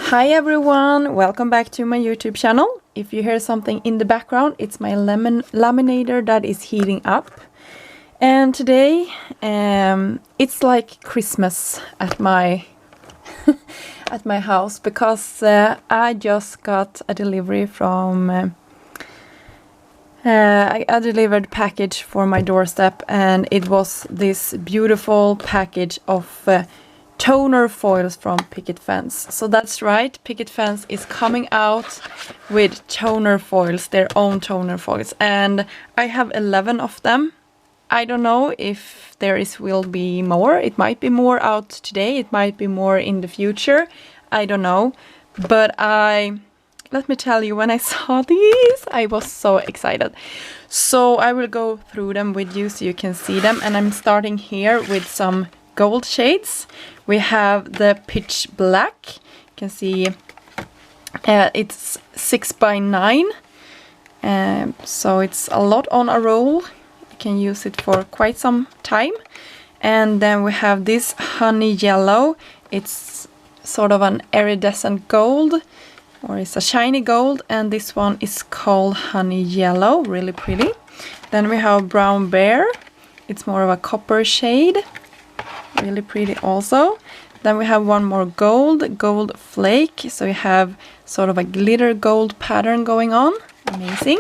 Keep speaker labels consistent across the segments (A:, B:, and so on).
A: Hi everyone, welcome back to my YouTube channel. If you hear something in the background, it's my laminator that is heating up. And today it's like Christmas at my at my house because I just got a delivery from a delivered package for my doorstep, and it was this beautiful package of toner foils from Picket Fence. So that's right, Picket Fence is coming out with toner foils, their own toner foils, and I have 11 of them. I don't know if will be more. It might be more out today, it might be more in the future, I don't know. But let me tell you, when I saw these, I was so excited. So I will go through them with you so you can see them, and I'm starting here with some gold shades. We have the pitch black. You can see it's 6 by 9, so it's a lot on a roll. You can use it for quite some time. And then we have this honey yellow. It's sort of an iridescent gold, or it's a shiny gold, and this one is called honey yellow, really pretty. Then we have brown bear. It's more of a copper shade, really pretty also. Then we have one more gold flake, so you have sort of a glitter gold pattern going on, amazing.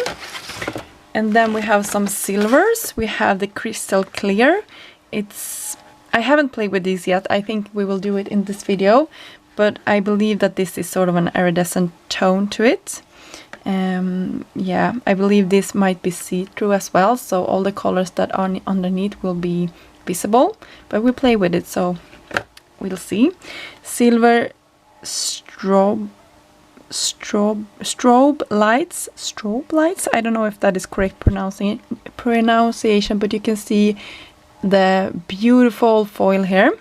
A: And then we have some silvers. We have the crystal clear. I haven't played with these yet. I think we will do it in this video, but I believe that this is sort of an iridescent tone to it. Yeah, I believe this might be see-through as well, so all the colors that are underneath will be visible, but we'll play with it, so we'll see. Silver strobe lights. I don't know if that is correct pronunciation, but you can see the beautiful foil here.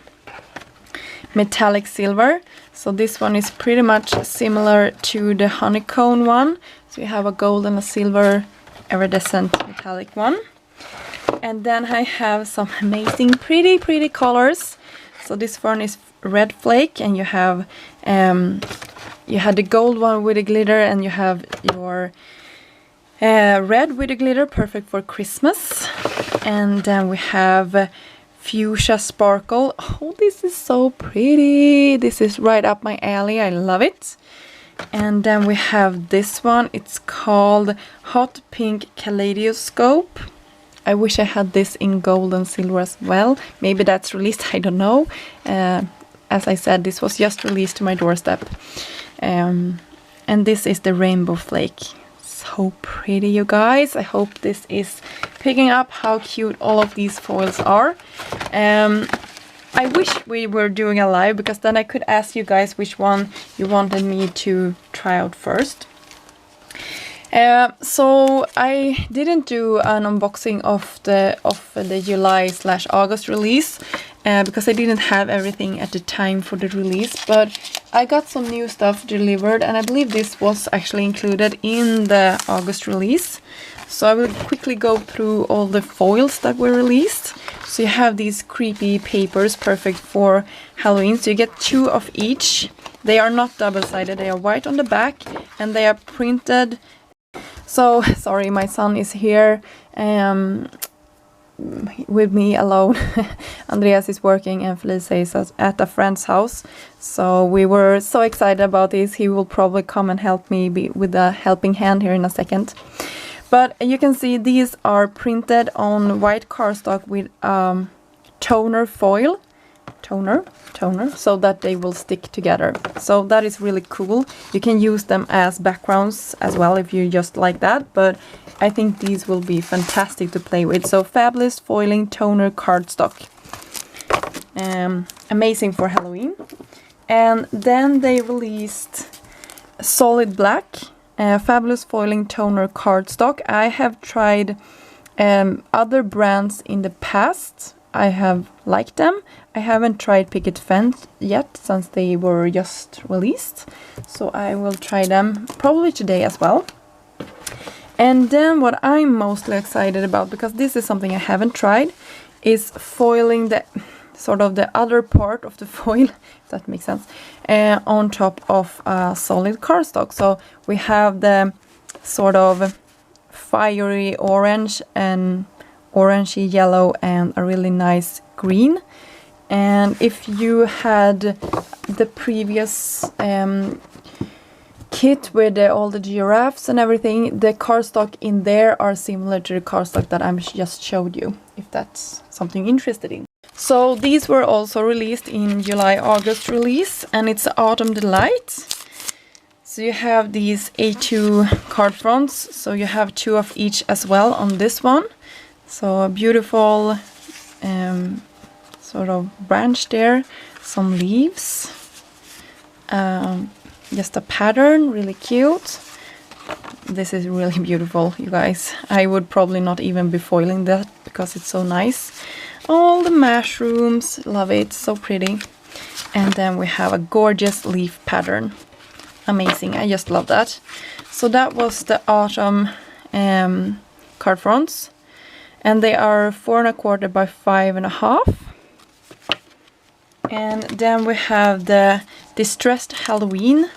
A: Metallic silver. So this one is pretty much similar to the honeycomb one. So you have a gold and a silver iridescent metallic one. And then I have some amazing pretty colors. So this one is red flake, and you have the gold one with the glitter, and you have your red with the glitter, perfect for Christmas. And then we have fuchsia sparkle. Oh, this is so pretty. This is right up my alley. I love it. And then we have this one. It's called hot pink kaleidoscope. I wish I had this in gold and silver as well. Maybe that's released, I don't know. As I said, this was just released to my doorstep. And this is the rainbow flake. So pretty, you guys. I hope this is picking up how cute all of these foils are. I wish we were doing a live, because then I could ask you guys which one you wanted me to try out first. So I didn't do an unboxing of the July/August release because I didn't have everything at the time for the release, but I got some new stuff delivered, and I believe this was actually included in the August release. So I will quickly go through all the foils that were released. So you have these creepy papers, perfect for Halloween. So you get 2 of each. They are not double-sided, they are white on the back, and they are printed. So, sorry, my son is here with me alone. Andreas is working and Felicia is at a friend's house. So we were so excited about this. He will probably come and help me with a helping hand here in a second. But you can see these are printed on white cardstock with toner foil. Toner, so that they will stick together. So that is really cool. You can use them as backgrounds as well if you just like that, but I think these will be fantastic to play with. So fabulous foiling toner cardstock. Amazing for Halloween. And then they released solid black, fabulous foiling toner cardstock. I have tried other brands in the past. I have liked them. I haven't tried Picket Fence yet since they were just released. So I will try them probably today as well. And then what I'm mostly excited about, because this is something I haven't tried, is foiling sort of the other part of the foil, if that makes sense, on top of a solid cardstock. So we have the sort of fiery orange and orangey yellow and a really nice green. And if you had the previous kit with all the giraffes and everything, the cardstock in there are similar to the cardstock that I just showed you, if that's something you're interested in. So these were also released in July-August release, and it's Autumn Delight. So you have these A2 card fronts, so you have 2 of each as well on this one. So a beautiful sort of branch there, some leaves, just a pattern, really cute. This is really beautiful, you guys. I would probably not even be foiling that because it's so nice. All the mushrooms, love it, so pretty. And then we have a gorgeous leaf pattern. Amazing, I just love that. So that was the autumn card fronts. And they are 4 1/4 by 5 1/2. And then we have the Distressed Halloween.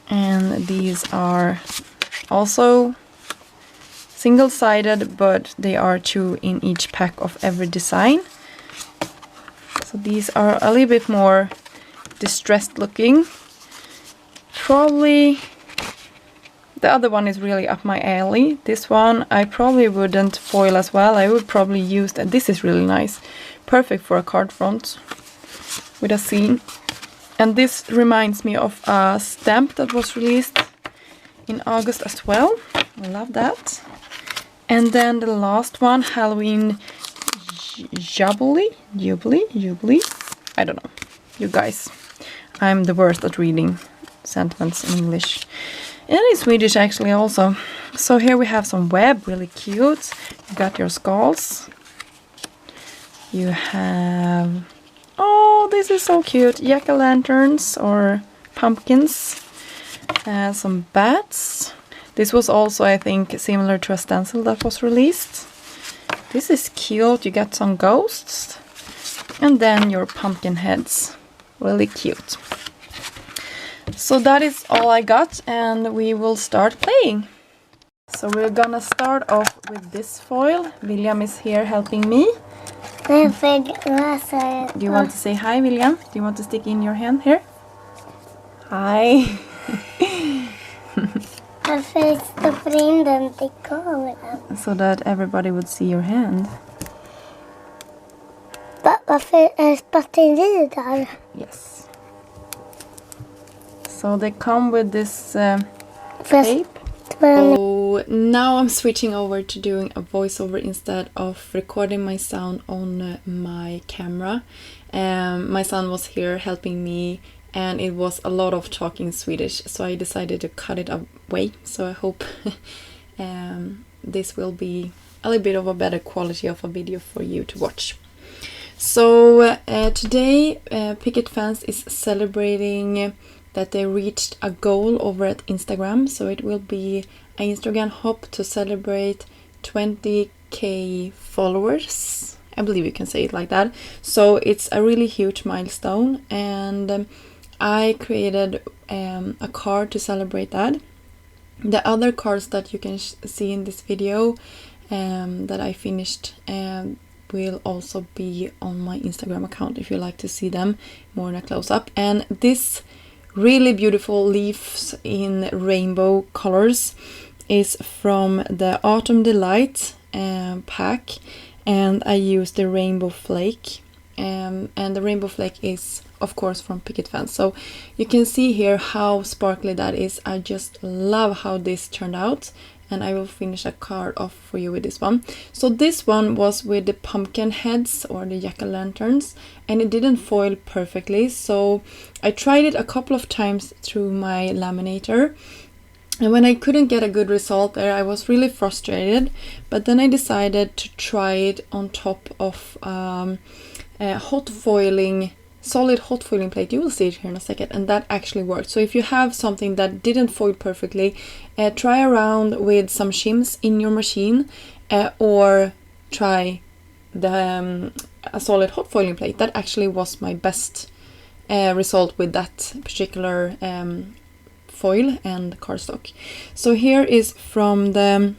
A: And these are also single-sided, but they are 2 in each pack of every design. So these are a little bit more distressed looking. Probably the other one is really up my alley. This one I probably wouldn't foil as well. I would probably use that. This is really nice. Perfect for a card front with a scene. And this reminds me of a stamp that was released in August as well. I love that. And then the last one, Halloween Jubilee. I don't know. You guys, I'm the worst at reading sentiments in English. And in Swedish actually also. So here we have some web, really cute. You got your skulls. You have, oh, this is so cute, jack-o'-lanterns or pumpkins. Some bats. This was also, I think, similar to a stencil that was released. This is cute, you got some ghosts. And then your pumpkin heads, really cute. So that is all I got, and we will start playing. So we're gonna start off with this foil. William is here helping me. Do you want to say hi, William? Do you want to stick in your hand here? Hi.
B: Varför stoppar in den till kameran?
A: So that everybody would see your hand.
B: Varför är batteri där?
A: Yes. So they come with this tape. So now I'm switching over to doing a voiceover instead of recording my sound on my camera. My son was here helping me, and it was a lot of talking Swedish, so I decided to cut it away. So I hope this will be a little bit of a better quality of a video for you to watch. So today Picket Fans is celebrating that they reached a goal over at Instagram. So it will be an Instagram hop to celebrate 20k followers. I believe you can say it like that. So it's a really huge milestone, and I created a card to celebrate that. The other cards that you can see in this video that I finished will also be on my Instagram account if you like to see them more in a close-up. And this really beautiful leaves in rainbow colors is from the Autumn Delight pack, and I used the rainbow flake, and the rainbow flake is of course from Picket Fans. So you can see here how sparkly that is. I just love how this turned out, and I will finish a card off for you with this one. So this one was with the pumpkin heads or the jack-o'-lanterns, and it didn't foil perfectly, so I tried it a couple of times through my laminator, and when I couldn't get a good result there, I was really frustrated. But then I decided to try it on top of solid hot foiling plate. You will see it here in a second, and that actually worked. So if you have something that didn't foil perfectly, try around with some shims in your machine, or try a solid hot foiling plate. That actually was my best result with that particular foil and cardstock. So here is from the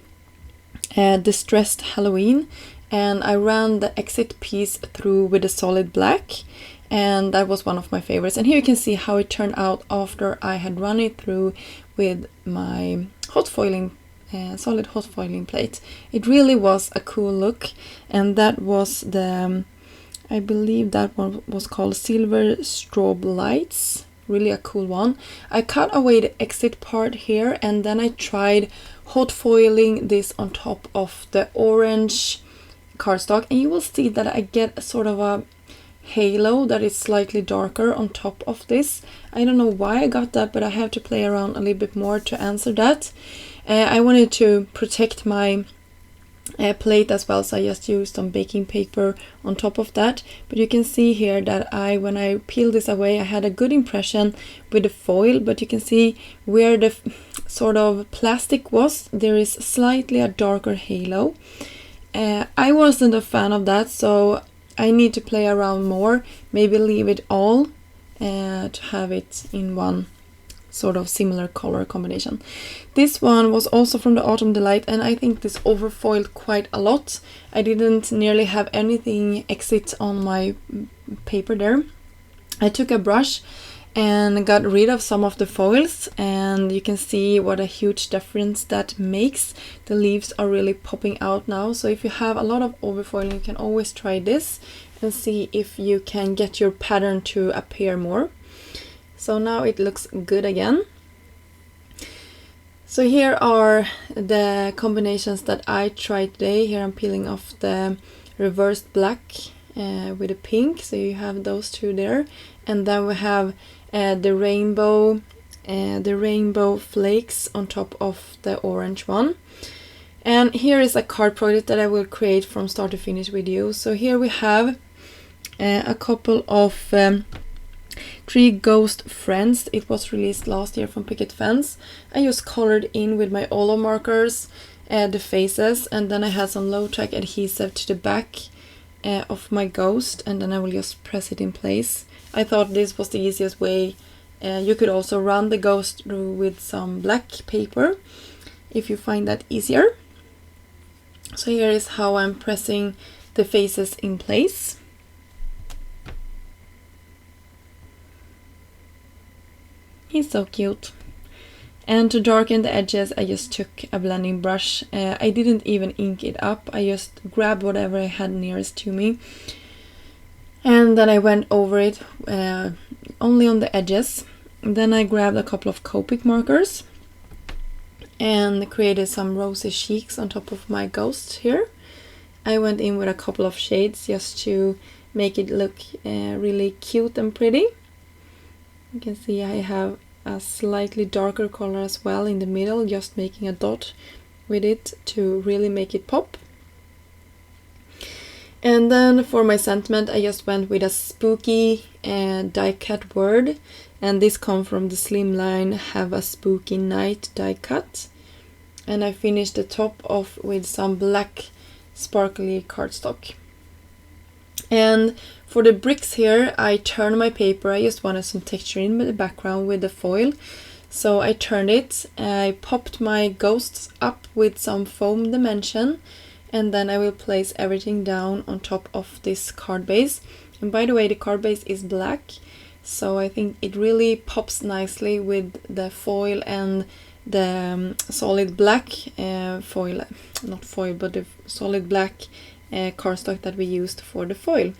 A: Distressed Halloween, and I ran the exit piece through with a solid black, and that was one of my favorites. And here you can see how it turned out after I had run it through with my hot foiling, solid hot foiling plate. It really was a cool look, and that was the, I believe that one was called Silver Strobe Lights. Really a cool one. I cut away the exit part here, and then I tried hot foiling this on top of the orange cardstock, and you will see that I get sort of a halo that is slightly darker on top of this. I don't know why I got that, but I have to play around a little bit more to answer that. I wanted to protect my plate as well, so I just used some baking paper on top of that. But you can see here that when I peeled this away, I had a good impression with the foil, but you can see where the sort of plastic was, there is slightly a darker halo. I wasn't a fan of that, so I need to play around more, maybe leave it all to have it in one sort of similar color combination. This one was also from the Autumn Delight, and I think this overfoiled quite a lot. I didn't nearly have anything exit on my paper there. I took a brush and got rid of some of the foils, and you can see what a huge difference that makes. The leaves are really popping out now, so if you have a lot of overfoiling, you can always try this and see if you can get your pattern to appear more. So now it looks good again. So here are the combinations that I tried today. Here I'm peeling off the reversed black with a pink, so you have those two there, and then we have the rainbow flakes on top of the orange one. And here is a card project that I will create from start to finish with you. So here we have a couple of Three Ghost Friends. It was released last year from Picket Fence. I just colored in with my Olo markers the faces, and then I had some low-tack adhesive to the back of my ghost, and then I will just press it in place. I thought this was the easiest way. You could also run the ghost through with some black paper if you find that easier. So here is how I'm pressing the faces in place. He's so cute. And to darken the edges, I just took a blending brush. I didn't even ink it up. I just grabbed whatever I had nearest to me. And then I went over it only on the edges. Then I grabbed a couple of Copic markers and created some rosy cheeks on top of my ghost here. I went in with a couple of shades just to make it look really cute and pretty. You can see I have a slightly darker color as well in the middle, just making a dot with it to really make it pop. And then for my sentiment, I just went with a spooky die cut word, and this comes from the Slimline Have a Spooky Night die cut. And I finished the top off with some black sparkly cardstock. And for the bricks here, I turned my paper. I just wanted some texture in the background with the foil. So I turned it, I popped my ghosts up with some foam dimension, and then I will place everything down on top of this card base. And by the way, the card base is black, so I think it really pops nicely with the foil and the solid black foil, not foil, but the solid black cardstock that we used for the foil.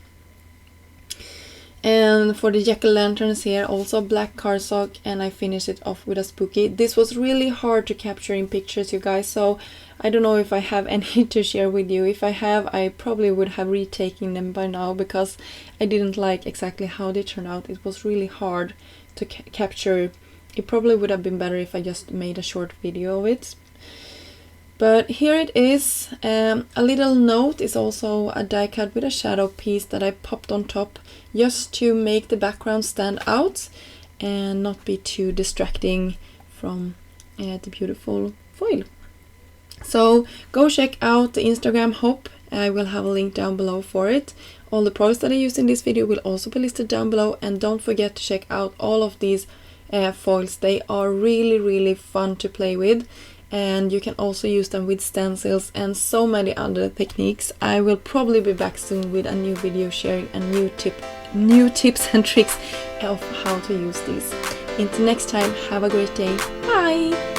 A: And for the jack-o'-lanterns here, also black cardstock, and I finished it off with a spooky. This was really hard to capture in pictures, you guys, so I don't know if I have any to share with you. If I have, I probably would have retaken them by now, because I didn't like exactly how they turned out. It was really hard to capture. It probably would have been better if I just made a short video of it. But here it is. A little note is also a die cut with a shadow piece that I popped on top just to make the background stand out and not be too distracting from the beautiful foil. So go check out the Instagram hop I will have a link down below for it. All the products that I used in this video will also be listed down below, and don't forget to check out all of these foils. They are really fun to play with, and you can also use them with stencils and so many other techniques. I will probably be back soon with a new video sharing a new tips and tricks of how to use these. Until next time, have a great day. Bye!